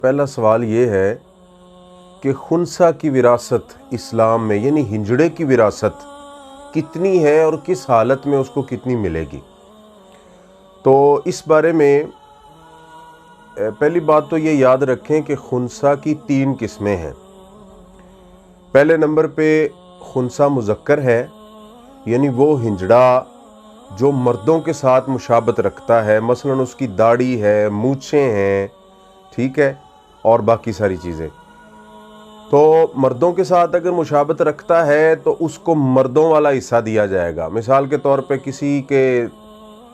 پہلا سوال یہ ہے کہ خنثی کی وراثت اسلام میں یعنی ہنجڑے کی وراثت کتنی ہے اور کس حالت میں اس کو کتنی ملے گی۔ تو اس بارے میں پہلی بات تو یہ یاد رکھیں کہ خنثی کی 3 قسمیں ہیں۔ پہلے نمبر پہ خنثی مذکر ہے، یعنی وہ ہنجڑا جو مردوں کے ساتھ مشابہت رکھتا ہے، مثلا اس کی داڑھی ہے، مونچھیں ہیں، ٹھیک ہے، اور باقی ساری چیزیں۔ تو مردوں کے ساتھ اگر مشابہت رکھتا ہے تو اس کو مردوں والا حصہ دیا جائے گا۔ مثال کے طور پہ کسی کے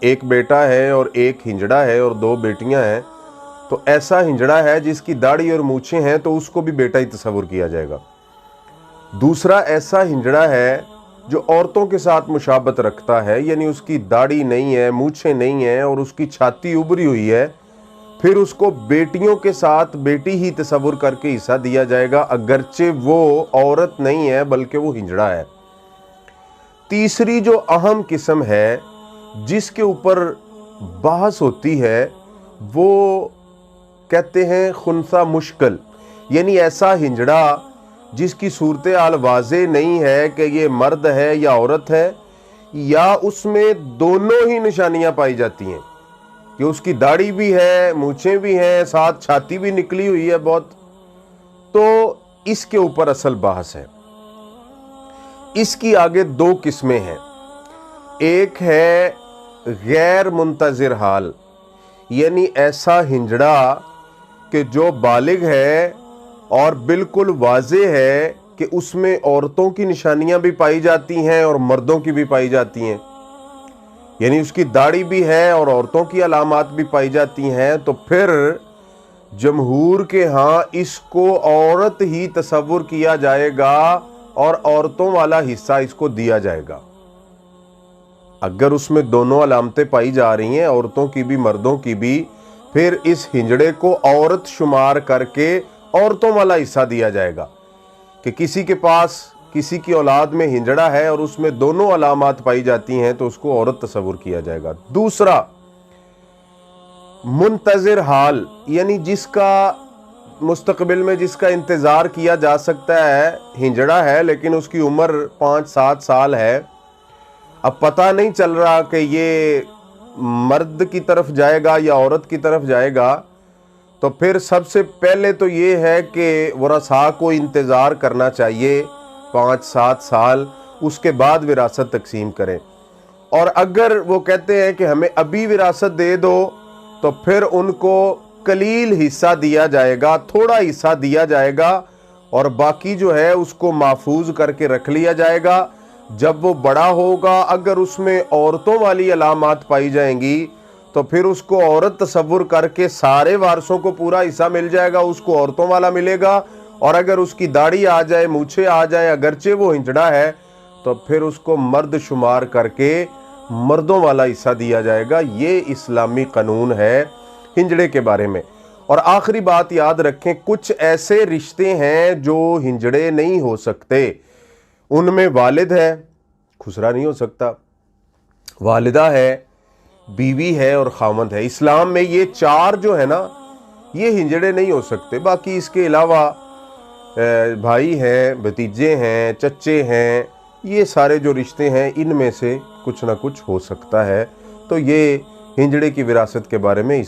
ایک بیٹا ہے اور ایک ہنجڑا ہے اور 2 بیٹیاں ہیں، تو ایسا ہنجڑا ہے جس کی داڑھی اور مونچھیں ہیں تو اس کو بھی بیٹا ہی تصور کیا جائے گا۔ دوسرا ایسا ہنجڑا ہے جو عورتوں کے ساتھ مشابہت رکھتا ہے، یعنی اس کی داڑھی نہیں ہے، مونچھیں نہیں ہیں اور اس کی چھاتی ابری ہوئی ہے، پھر اس کو بیٹیوں کے ساتھ بیٹی ہی تصور کر کے حصہ دیا جائے گا، اگرچہ وہ عورت نہیں ہے بلکہ وہ ہنجڑا ہے۔ تیسری جو اہم قسم ہے جس کے اوپر بحث ہوتی ہے وہ کہتے ہیں خنثی مشکل، یعنی ایسا ہنجڑا جس کی صورتحال واضح نہیں ہے کہ یہ مرد ہے یا عورت ہے، یا اس میں دونوں ہی نشانیاں پائی جاتی ہیں کہ اس کی داڑھی بھی ہے، مونچھیں بھی ہیں، ساتھ چھاتی بھی نکلی ہوئی ہے بہت، تو اس کے اوپر اصل بحث ہے۔ اس کی آگے 2 قسمیں ہیں۔ ایک ہے غیر منتظر حال، یعنی ایسا ہنجڑا کہ جو بالغ ہے اور بالکل واضح ہے کہ اس میں عورتوں کی نشانیاں بھی پائی جاتی ہیں اور مردوں کی بھی پائی جاتی ہیں، یعنی اس کی داڑھی بھی ہے اور عورتوں کی علامات بھی پائی جاتی ہیں، تو پھر جمہور کے ہاں اس کو عورت ہی تصور کیا جائے گا اور عورتوں والا حصہ اس کو دیا جائے گا۔ اگر اس میں دونوں علامتیں پائی جا رہی ہیں، عورتوں کی بھی مردوں کی بھی، پھر اس ہنجڑے کو عورت شمار کر کے عورتوں والا حصہ دیا جائے گا کہ کسی کے پاس کسی کی اولاد میں ہنجڑا ہے اور اس میں دونوں علامات پائی جاتی ہیں تو اس کو عورت تصور کیا جائے گا۔ دوسرا منتظر حال، یعنی جس کا مستقبل میں جس کا انتظار کیا جا سکتا ہے، ہنجڑا ہے لیکن اس کی عمر 5-7 سال ہے، اب پتہ نہیں چل رہا کہ یہ مرد کی طرف جائے گا یا عورت کی طرف جائے گا، تو پھر سب سے پہلے تو یہ ہے کہ ورثاء کو انتظار کرنا چاہیے 5-7 سال، اس کے بعد وراثت تقسیم کریں۔ اور اگر وہ کہتے ہیں کہ ہمیں ابھی وراثت دے دو تو پھر ان کو قلیل حصہ دیا جائے گا، تھوڑا حصہ دیا جائے گا اور باقی جو ہے اس کو محفوظ کر کے رکھ لیا جائے گا۔ جب وہ بڑا ہوگا اگر اس میں عورتوں والی علامات پائی جائیں گی تو پھر اس کو عورت تصور کر کے سارے وارثوں کو پورا حصہ مل جائے گا، اس کو عورتوں والا ملے گا، اور اگر اس کی داڑھی آ جائے، مونچھیں آ جائیں، اگرچہ وہ ہنجڑا ہے، تو پھر اس کو مرد شمار کر کے مردوں والا حصہ دیا جائے گا۔ یہ اسلامی قانون ہے ہنجڑے کے بارے میں۔ اور آخری بات یاد رکھیں، کچھ ایسے رشتے ہیں جو ہنجڑے نہیں ہو سکتے، ان میں والد ہے، خسرا نہیں ہو سکتا، والدہ ہے، بیوی ہے اور خاوند ہے۔ اسلام میں یہ 4 جو ہے نا، یہ ہنجڑے نہیں ہو سکتے۔ باقی اس کے علاوہ بھائی ہیں، بھتیجے ہیں، چچے ہیں، یہ سارے جو رشتے ہیں ان میں سے کچھ نہ کچھ ہو سکتا ہے۔ تو یہ ہنجڑے کی وراثت کے بارے میں